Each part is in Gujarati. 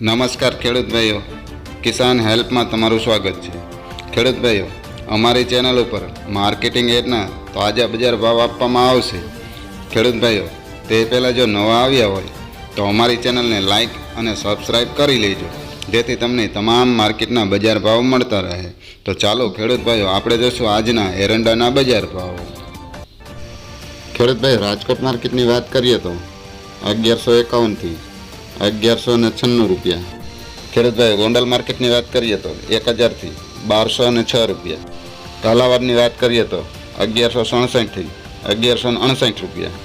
નમસ્કાર ખેડૂત ભાઈઓ, કિસાન હેલ્પમાં તમારું સ્વાગત છે। ખેડૂત ભાઈઓ, અમારી ચેનલ ઉપર માર્કેટિંગ એડના તાજા બજાર ભાવ આપવામાં આવશે। ખેડૂત ભાઈઓ, તે પહેલાં જો નવા આવ્યા હોય તો અમારી ચેનલને લાઇક અને સબસ્ક્રાઈબ કરી લેજો, જેથી તમને તમામ માર્કેટના બજાર ભાવ મળતા રહે। તો ચાલો ખેડૂત ભાઈઓ, આપણે જોઈશું આજના એરંડાના બજાર ભાવ। ખેડૂત ભાઈ, રાજકોટ માર્કેટની વાત કરીએ તો 1151 થી 1196 રૂપિયા। ખેડૂત ભાઈ, ગોંડલ માર્કેટની વાત કરીએ તો 1000 થી 1206 રૂપિયા। કાલાવાડની વાત કરીએ તો 1167 થી 1159 રૂપિયા।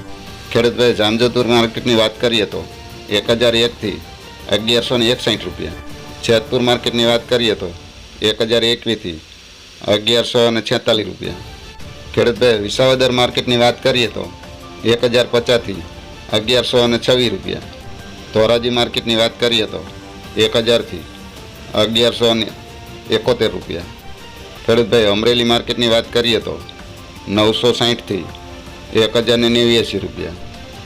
ખેડૂત ભાઈ, જામજોધપુર માર્કેટની વાત કરીએ તો 1001 થી 1161 રૂપિયા। જેતપુર માર્કેટની વાત કરીએ તો 1021 થી 1146 રૂપિયા। ખેડૂત ભાઈ, વિસાવદર માર્કેટની વાત કરીએ તો 1050 થી 1126 રૂપિયા। ધોરાજી માર્કેટની વાત કરીએ તો 1000 થી 1171 રૂપિયા। ખેડૂત ભાઈ, અમરેલી માર્કેટની વાત કરીએ તો 960 થી 1089 રૂપિયા।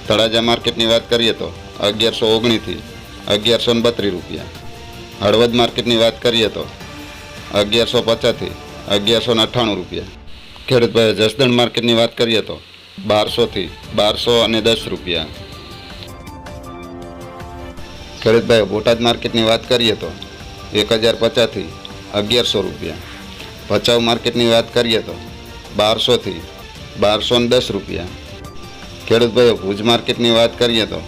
તળાજા માર્કેટની વાત કરીએ તો 1119 થી 1132 રૂપિયા। હળવદ માર્કેટની વાત કરીએ તો 1150 થી 1198 રૂપિયા। ખેડૂત ભાઈ, જસદણ માર્કેટની વાત કરીએ તો 1200 થી 1210 રૂપિયા। ખેડૂત ભાઈ, બોટાદ માર્કેટની વાત કરીએ તો 1050 થી 1100 રૂપિયા। ભચાઉ માર્કેટની વાત કરીએ તો 1200 થી 1210 રૂપિયા। ખેડૂત ભાઈઓ, ભુજ માર્કેટની વાત કરીએ તો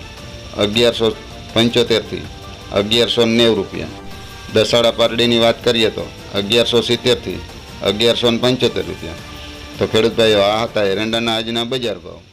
1175 થી 1190 રૂપિયા। દસાડા પારડીની વાત કરીએ તો 1170 થી 1175 રૂપિયા। તો ખેડૂત ભાઈઓ, આ હતા એરંડાના આજના બજાર ભાવ।